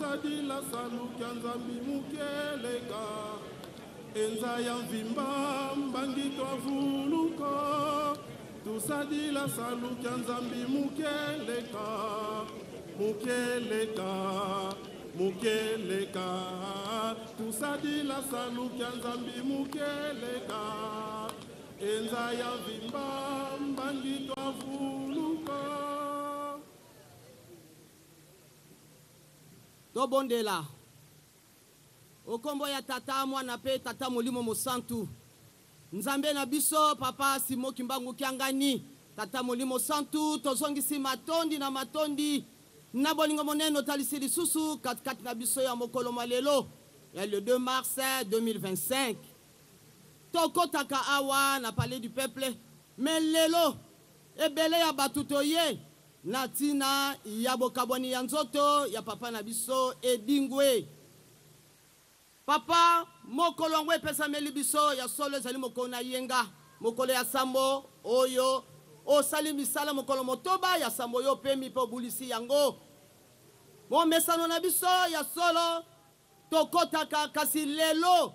tosadila saluki nzambi mukeleka enza ya mvimba mbangi twavuluka tosadila saluki nzambi mukeleka mukeleka mukeleka tosadila saluki nzambi mukeleka enza ya mvimba mbangi twavuluka. Tobondela okombo ya tata mwana pe tata molimo mosantu nzambe na biso papa Simoki Mbangu Kiangani tata molimo santu tozongisi matondi na matondi na bolingo moneno talisi lisusu katikati na biso ya mokolo malelo ya le 2 mars 2025 tokotaka awa na palais du peuple mais lelo ebele ya batutoye na tina ya bokabwani ya nzoto ya papa na biso Edingwe. Papa mokolo yango epesameli biso ya solo ezali mokolo na yenga mokolo ya sambo oyo osali misala mokolo motoba ya sambo oyo pe mipe obulisi yango momesano na biso ya solo tokotaka kasi lelo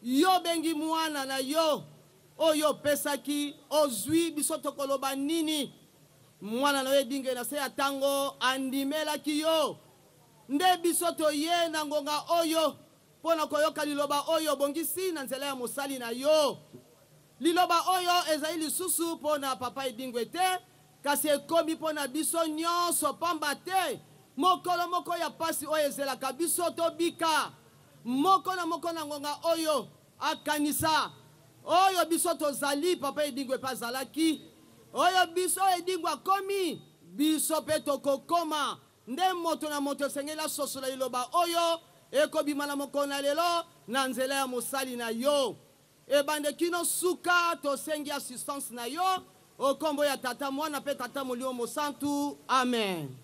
yo bengi mwana na yo oyo pesaki ozwi biso tokoloba nini mwana na yo Edingwe na se ya tango andimelaki yo nde biso toye na ngonga oyo pona koyoka liloba oyo bongisi na nzela ya mosali na yo liloba oyo ezali lisusu pona papa Edingwe te kasi ekomi pona biso nyonso pamba te mokolo moko ya pasi oyo ezelaka biso tobika moko na ngonga oyo akanisa oyo biso tozali papa Edingwe pa zalaki oyo biso Edingwe akomi biso pe tokokoma nde moto na moto sengela sosola liloba oyo ekobima na mokolo na lelo na nzela ya mosali na yo ebande kino suka tosengi assistance na yo okombo ya tata mwana pe tata molimo mosantu amen.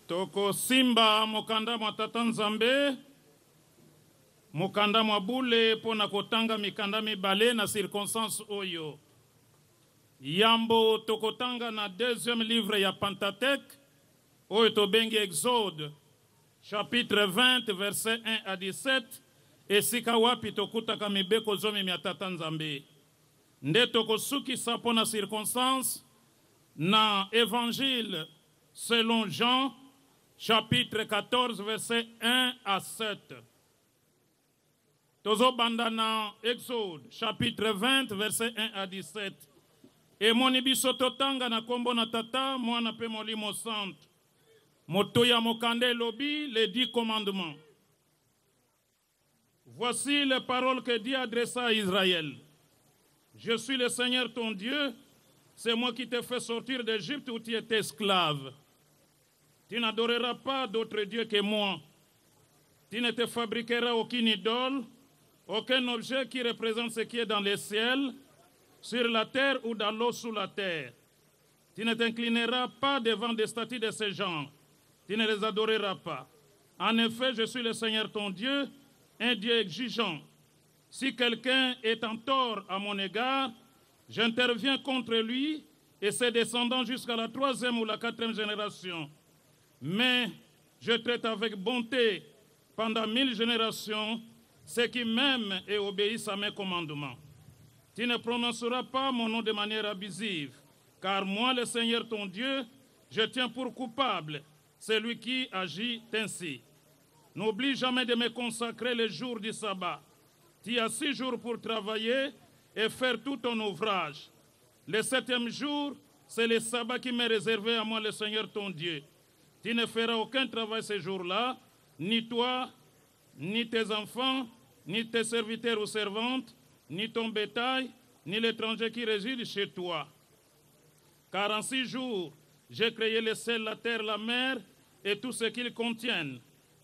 Toko simba mokanda mwa tata nzambe mokanda mwa bule pona kotanga mikanda mibale na circonstance oyo yambo tokotanga na deuxième livre ya Pentateuque oyo tobengi Exode chapitre 20 verset 1 à 17 esika wapi tokutaka mibeko zomi mia tata nzambe nde tokosukisa pona circonstance na évangile selon Jean chapitre 14 verset 1 à 7. Tozo bandana Exode chapitre 20 verset 1 à 17. Et moni biso totanga na kombo na tata mwana pe molimo santo. Motoya mokande lobi les 10 commandements. Voici les paroles que Dieu adressa à Israël. Je suis le Seigneur ton Dieu, c'est moi qui t'ai fait sortir d'Égypte où tu étais esclave. Tu n'adoreras pas d'autre Dieu que moi. Tu ne te fabriqueras aucune idole, aucun objet qui représente ce qui est dans les ciels, sur la terre ou dans l'eau sous la terre. Tu ne t'inclineras pas devant des statues de ce genre. Tu ne les adoreras pas. En effet, je suis le Seigneur ton Dieu, un Dieu exigeant. Si quelqu'un est en tort à mon égard, j'interviens contre lui et ses descendants jusqu'à la 3e ou la 4e génération. Mais je traite avec bonté pendant 1000 générations ceux qui m'aiment et obéissent à mes commandements. Tu ne prononceras pas mon nom de manière abusive, car moi, le Seigneur ton Dieu, je tiens pour coupable celui qui agit ainsi. N'oublie jamais de me consacrer les jours du sabbat. Tu as 6 jours pour travailler et faire tout ton ouvrage. Le 7e jour, c'est le sabbat qui m'est réservé à moi, le Seigneur ton Dieu. Tu ne feras aucun travail ce jour-là, ni toi, ni tes enfants, ni tes serviteurs ou servantes, ni ton bétail, ni l'étranger qui réside chez toi. Car en 6 jours, j'ai créé le ciel, la terre, la mer et tout ce qu'ils contiennent.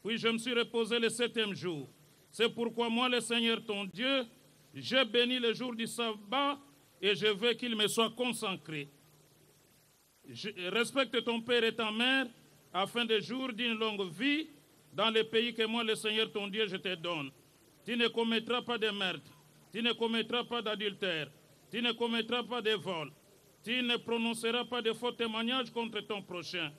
Puis je me suis reposé le 7e jour. C'est pourquoi moi, le Seigneur ton Dieu, j'ai béni le jour du sabbat et je veux qu'il me soit consacré. Respecte ton père et ta mère afin de jours d'une longue vie dans le pays que moi, le Seigneur ton Dieu, je te donne. Tu ne commettras pas de meurtre. tu ne commettras pas d'adultère, tu ne commettras pas de vol, tu ne prononceras pas de faux témoignages contre ton prochain,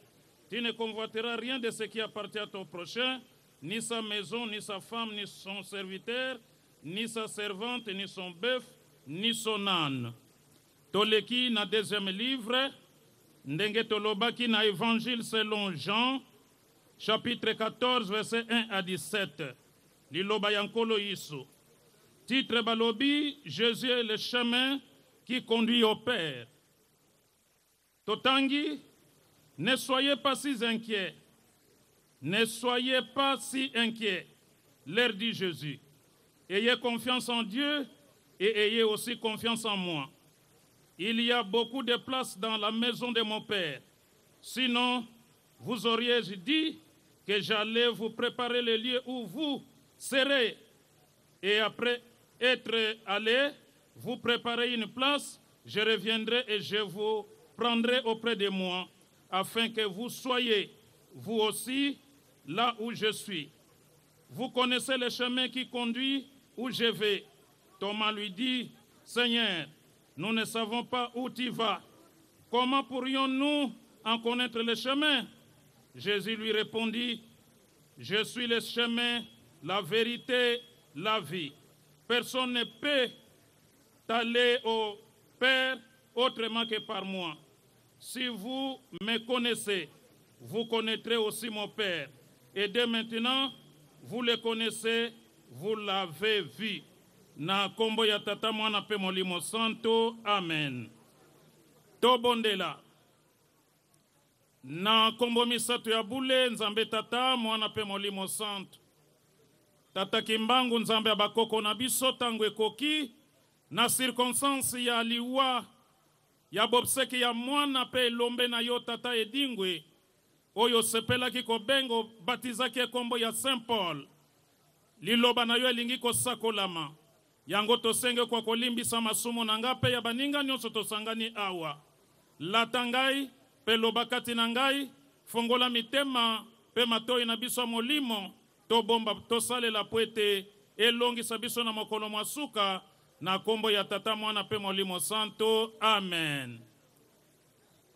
tu ne convoiteras rien de ce qui appartient à ton prochain, ni sa maison, ni sa femme, ni son serviteur, ni sa servante, ni son bœuf, ni son âne. Toleki na deuxième livre, ndenge tolobaki na évangile selon Jean, chapitre 14, verset 1 à 17. Liloba yankolo Yisu. Titre balobi, Jésus est le chemin qui conduit au Père. Totangi, ne soyez pas si inquiets. Ne soyez pas si inquiets, leur dit Jésus. Ayez confiance en Dieu et ayez aussi confiance en moi. Il y a beaucoup de places dans la maison de mon Père. Sinon, vous auriez dit que j'allais vous préparer le lieu où vous serez. Et après être allé, vous préparer une place, je reviendrai et je vous prendrai auprès de moi, afin que vous soyez, vous aussi, là où je suis. Vous connaissez le chemin qui conduit où je vais. Thomas lui dit, Seigneur, nous ne savons pas où tu vas. Comment pourrions-nous en connaître le chemin? Jésus lui répondit, je suis le chemin, la vérité, la vie. Personne ne peut aller au Père autrement que par moi. Si vous me connaissez, vous connaîtrez aussi mon Père. Et dès maintenant, vous le connaissez, vous l'avez vu. Na kombo ya tata mwana pe molimo santo, amen. Tobondela. Na kombo misato ya bule, nzambe tata mwana pe molimo santo. Tata kimbangu nzambe ya bakoko na biso tango ekoki, na circonstance ya liwa, ya bobseki ya mwana pe lombe na yo tata edingwe, oyo sepelaki kobengo batizaki kombo ya Saint Paul. Liloba na yo elingi kosakolama. Yango tosenge kwa kolimbisa masumo na ngape ya baninga nyonso tosangani awa. Latangai, pe lobakati na ngai, fongola mitema, pe matoi na biso molimo, to bomba tosalela po ete elongisa biso na mokolo mwasuka, na kombo ya tata mwana pe molimo santo, amen.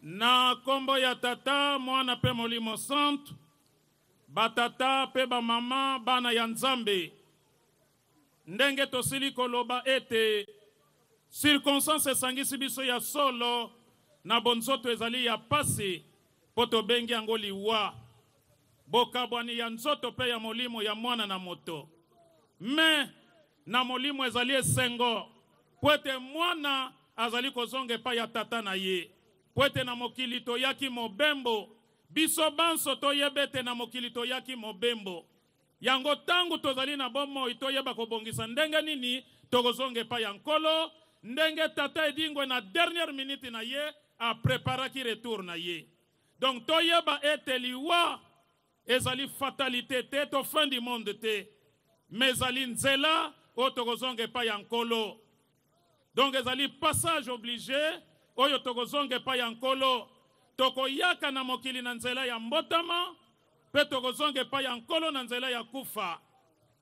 Na kombo ya tata mwana pe molimo santo, batata pe ba mama bana ya Nzambe, ndenge tosili koloba ete circonstance esangisi biso ya solo na bonzoto ezali ya pasi poto bengi yango liwa bokabwani ya nzoto pe ya molimo ya mwana na moto me na molimo ezali esengo poete mwana azali kozonga epai ya tata na ye poete na mokili toyaki mobembo biso banso toyebete na mokili toyaki mobembo yango tangu tozali na bomo itoyeba kobongisa ndenge nini tokozonga epai ya nkolo ndenge tata edingwe na dernière minute na ye a préparaki retour na ye. Donc toyeba ete liwa ezali fatalité te to fin du monde te mais ezali nzela o tokozonga epai ya nkolo. Donc ezali passage obligé oyo tokozonga epai ya nkolo tokoyaka na mokili na nzela ya mbotama pe tokozonga epai ya nkolo na nzela ya kufa.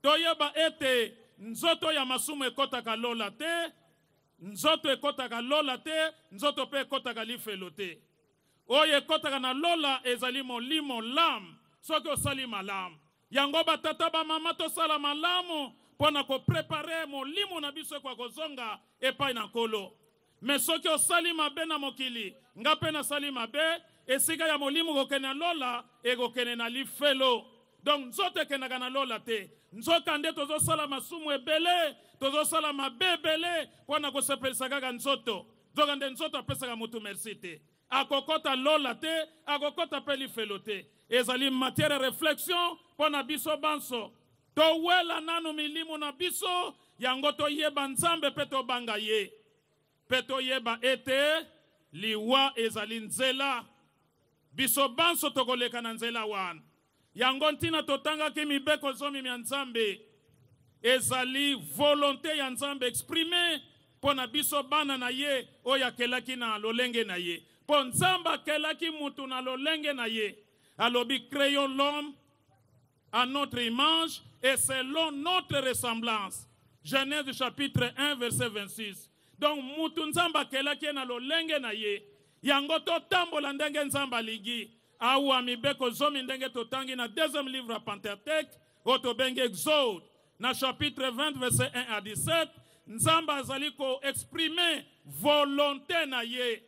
Toyeba ete nzoto ya masumu ekotaka lola te, nzoto ekotaka lola te, nzoto pe ekotaka lifelo te. Oyo ekotaka na lola ezali molimo lam, soki osali malamu. Yango batata ba mama tosala malamu pona ko prepare molimo na biso kwa kozonga epai na nkolo. Mais soki osali mabe na mokili, nga pe na sali mabe, esika ya molimo kokene na lola, ekokene na lifelo. Donc nzoto ekenaka na lola te. Nzoka nde tozosala masumu ebele, tozosala mabe ebele, wana kosepelisa kaka nzoto. Nzoka nde nzoto apesaka mutu merci te. Akokota lola te, akokota pe lifelo te. Ezali matière réflexion, pona biso banso. Towela nanu milimu na biso, yango toyeba nzambe pe tobanga ye. Pe toyeba ete, liwa ezali nzela. Biso banso tokoleka na nzela wana. Yango ntina totanga ki mibeko zomi ya Nzambe. Ezali volonté ya Nzambe exprimé pona biso bana na ye oya kelaki na lolenge na ye. Po Nzamba kelaki mutu na lolenge na ye. Alobi créons l'homme à notre image et selon notre ressemblance. Genèse chapitre 1 verset 26. Donc mutu nzamba kelaki na lolenge na ye. Yango to tambola ndenge nzamba ligi. Awa mibeko zomi ndenge totangi na deuxième livre à Pentateuque. Oto benge Exode. Na chapitre 20 verset 1 à 17. Nzamba azali ko exprimer volonté na ye.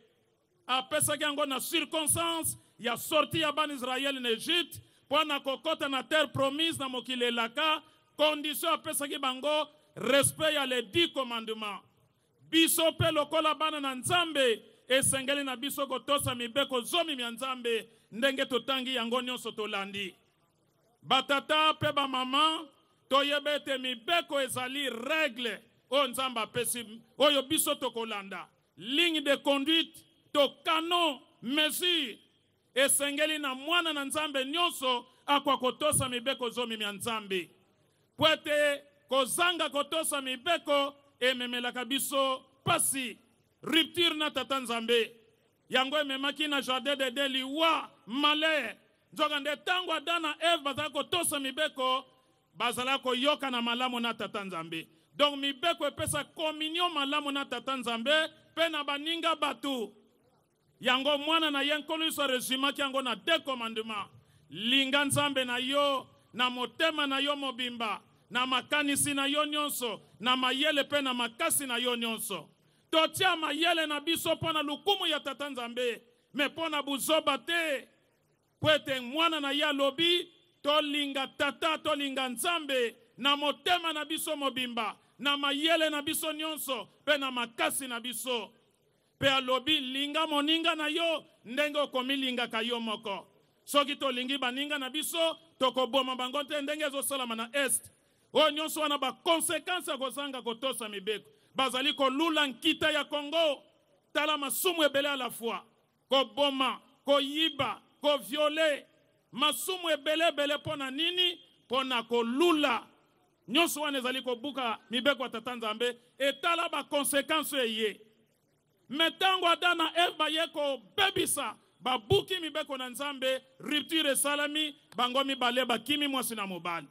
Apesaki yango na circonstance ya sorti ya ban Israël en Égypte. Pour na kokota na terre promise na mokile laka. Condition apesaki bango respect ya les 10 commandements. Biso pe lokola bana na nzambe esengeli na biso kotosa mibeko zomi mya nzambe ndenge totangi yango nyonso tolandi. Batata pe ba mama toyebe ete mibeko ezali règle o nzamba pesi oyo biso tokolanda. Ligne de conduite to canon mesure esengeli na mwana na nzambe nyonso akwa kotosa mibeko zomi mya nzambe. Pwete kozanga kotosa mibeko ememelaka biso pasi rupture na tata nzambe yango ememaki na jardin de liwa malheur nzoka nde tango Adam na Eve bazala kotosa mibeko bazala koyoka na malamu na tata nzambe. Donc mibeko epesa communion malamu na tata nzambe pe na baninga batu yango mwana na ye nkolo iso resumaki yango na 2 commandements. Linga nzambe na yo na motema na yo mobimba na makanisi na yo nyonso na mayele pe na makasi na yo nyonso. Totia mayele na biso pona lukumu ya tata nzambe me pona buzoba te. Pwete mwana na ya lobi tolinga tata tolinga nzambe na motema na biso mobimba na mayele na biso nyonso pe na makasi na biso. Pe alobi linga moninga na yo ndenge okomilinga ka yo moko. Soki tolingi baninga na biso tokoboma bango te ndenge ezosalama na est. O nyonso wana ba konsekansi ya kozanga kotosa mibeko. Bazali kolula nkita ya Congo. Tala masumu ebele à la fois. Ko boma, ko yiba, ko viole. Masumu ebele bele pona nini? Pona kolula. Nyonso wana ezali kobuka mibeko ya tata nzambe. Etala ba konsekansi eye. Metango Adam na Eve bayeko bebisa. Babuki mibeko na nzambe. Rupture salami. Bango mibale bakimi mwasi na mobali.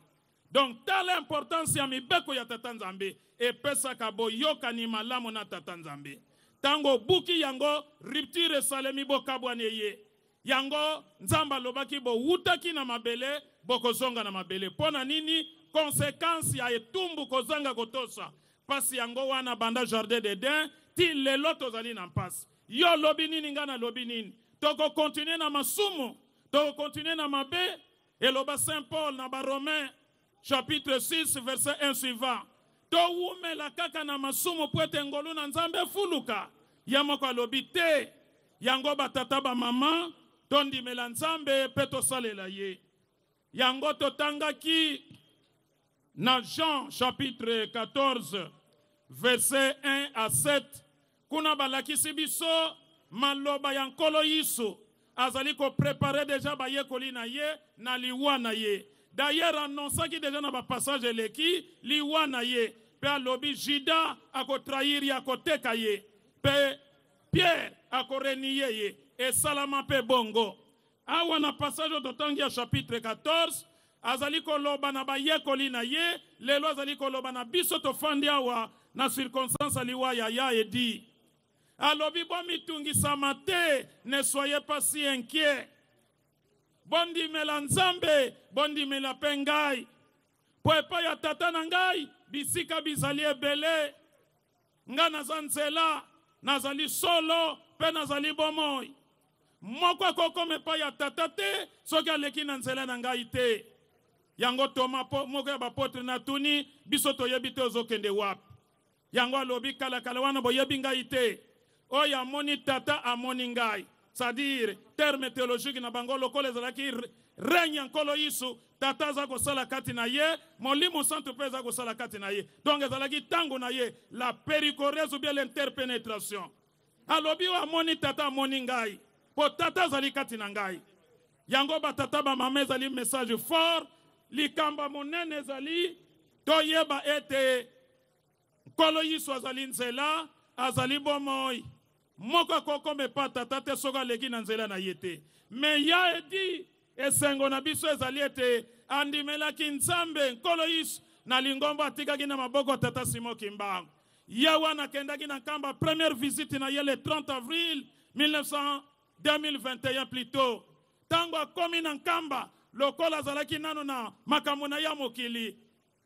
Donc, telle importance ya mibeko ya tata nzambe epesa kabo yoka ni malamu na tata nzambe. Tango buki yango rupture salemi bo kabwane ye. Yango nzamba lobaki bo wutaki na mabele boko zonga na mabele. Pona nini konsekansi ya etumbu kozanga kotosa. Pasi yango wana banda jardin d'Eden ti lelo tozali na mpasi. Yo lobi nini ngana lobi nini. Toko continue na masumu. Toko continue na mabe. Eloba Saint Paul na ba Romain. Chapitre 6, verset 1 suivant. To wume la kaka na masumu pwete ngolu na nzambe fuluka. Yamoko alobi te. Yango batata ba mama. Tondi mela nzambe peto salela ye. Yango totanga ki na Jean chapitre 14, verset 1 à 7. Kuna balakisi biso maloba yankolo yisu. Azali ko préparer déjà ba yekoli na ye na liwa na ye. D'ailleurs, annonçaki déjà dans le passage de l'équipe, liwana ye, pe alobi Judas ako trahir ya koteka ye, pe Pierre ako renier ye, et salama pe bongo. Awa na passage de Tangia chapitre 14, azali koloba na bayekoli na ye, lelo azali koloba na biso to fandi awa na circonstance aliwa ya et dit, alobi bo mitungi samate, ne soyez pas si inquiets. Bondi mela nzambe, bondi mela pengai. Po epa ya tata na ngai, bisika bizali ebele. Nga nazanzela, nazali solo, pe nazali bomoi. Moko koko mepa ya tata te, soki aleki na nzela na ngai te. Yango toma moko ya bapotre na tuni, biso toyebi te ozokende wapi. Yango alobi kala wana boyebi ngai te. Oya amoni tata amoni ngai. C'est-à-dire, terme théologique na bango lokole zalaki règne nkolo yisu, tata za kosala kati na ye, molimo santo pe za kosala kati na ye. Donc zalaki tango na ye, la péricorèse ou bien l'interpénétration. Alobi wa moni tata moni ngai, po tata zali kati na ngai. Yango ba tata ba mame zali message fort, likamba monene zali, toyeba ete nkolo yisu azali nzela, azali bomoi. Moko koko me pata tate soga legi na nzela na yete. Me ya edi esengo na biso ezali ete andimela ki nzambe nkolo yisu na lingombo atikaki na maboko tata Simon Kimbangu. Yawa na kendaki na kamba première visite na ye le 30 avril 2021 plutôt. Tango akomi na kamba lokola zalaki nano na makambo na ya mokili.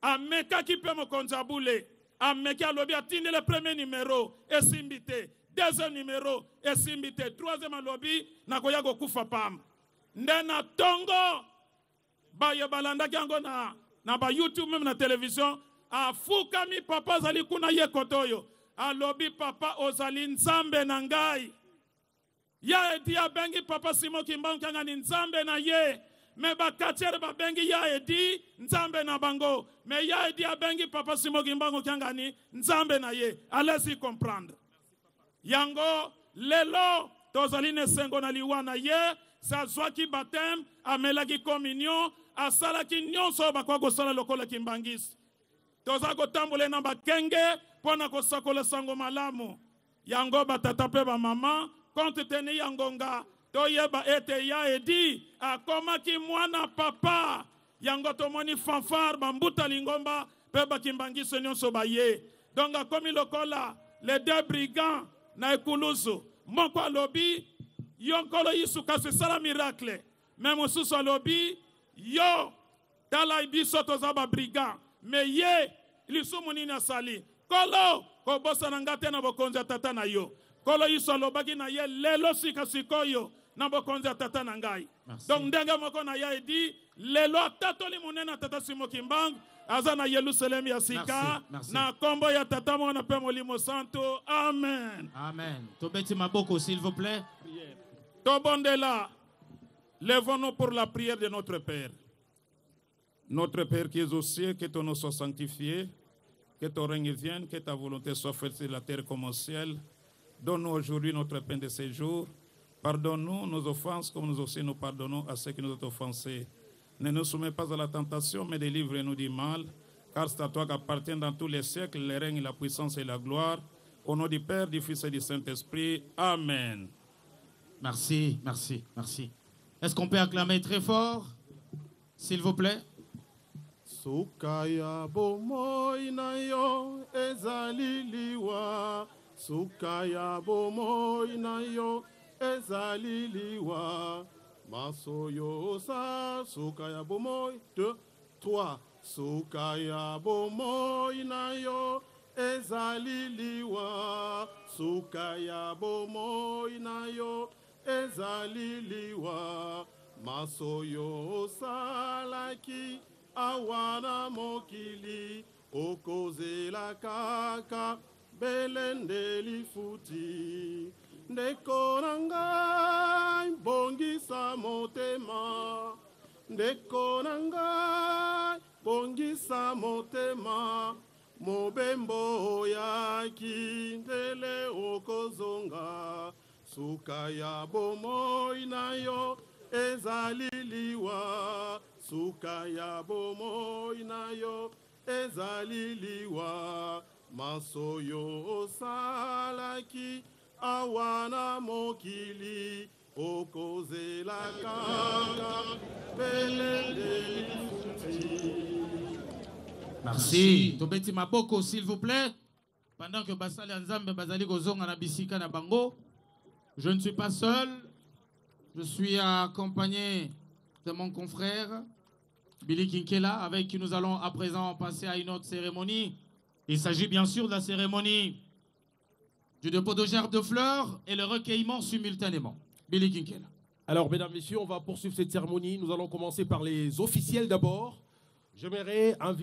Amekaki pe mokonzi abule. Ameki alobi atindi le premier numéro esimbite. Deuxième numéro esimbite. Troisième alobi na koya kokufa pamba. Ndena tongo baye balandaki yango na ba YouTube même na télévision. Afukami papa zali kuna ye kotoyo. Alobi papa ozali nzambe na ngai. Ya edi abengi papa Simon Kimbangu kanga ni nzambe na ye. Me bakatiere babengi ya edi nzambe na bango. Me ya edi abengi papa Simon Kimbangu kanga ni nzambe na ye. Allez-y comprendre. Yango lelo tozali ne sengo na liwa na ye. Sa zwaki baptême, amelaki communion, asalaki nyonso bakwa kosala lokola kimbangisi. Toza kotambole na bakenge pona kosakola sango malamu. Yango batata pe ba mama compte tenu yangonga toyeba ete ya edi akomaki mwana papa. Yango tomoni fanfare bambuta lingomba pe bakimbangisi nyonso baye. Donc akomi lokola les deux brigands na ekulusu. Moko alobi yonkolo yisuka se sala miracle. Même mosusu alobi yo tala ibiso toza ba brigand. Me ye lisumu nini asali. Kolo kobosa na ngate na bokonzi ya tata na yo. Kolo yiso alobaki na ye lelo sika sikoyo na bokonzi ya tata na ngai. Donc ndenge moko na ya edi lelo atatoli monena tata Simon Kimbangu aza na Yerusalem ya sika. Merci. Na kombo ya tata mwana pe molimo santo. Amen. Amen. Tobeti maboko s'il vous plaît. Tobondela. Lèvons-nous pour la prière de notre Père. Notre Père qui es aux cieux, que ton nom soit sanctifié, que ton règne vienne, que ta volonté soit faite sur la terre comme au ciel. Donne-nous aujourd'hui notre pain de ce jour. Pardonne-nous nos offenses comme nous aussi nous pardonnons à ceux qui nous ont offensés. Ne nous soumets pas à la tentation, mais délivre-nous du mal, car c'est à toi qu'appartiennent dans tous les siècles le règne, la puissance et la gloire. Au nom du Père, du Fils et du Saint-Esprit. Amen. Merci, merci, merci. Est-ce qu'on peut acclamer très fort, s'il vous plaît? Sukaya bomoi na yo ezali liwa. Sukaya bomoi na yo ezali liwa. Masoyo sa sukaya bomoi 2, 3. Sukaya bomoi na yo ezali liwa. Sukaya bomoi na yo ezali liwa. Masoyo salaki awana mokili okozela kaka belende lifuti. Ndeko na ngai bongisa motema. Ndeko na ngai bongisa motema. Mobembo yaki ndele okozonga. Sukaya bomoi na yo ezali liwa. Sukaya bomoi na yo ezali liwa. Masoyo osalaki awana mokili okozela kaka belende lifuti. Merci. Tobeti maboko s'il vous plaît. Pendant que basali nzambe bazali kozonga na bisika na bango, je ne suis pas seul. Je suis accompagné de mon confrère Billy Kinkela, avec qui nous allons à présent passer à une autre cérémonie. Il s'agit bien sûr de la cérémonie du dépôt de gerbes de fleurs et le recueillement simultanément. Billy Kinkela. Alors, mesdames, messieurs, on va poursuivre cette cérémonie. Nous allons commencer par les officiels d'abord. J'aimerais inviter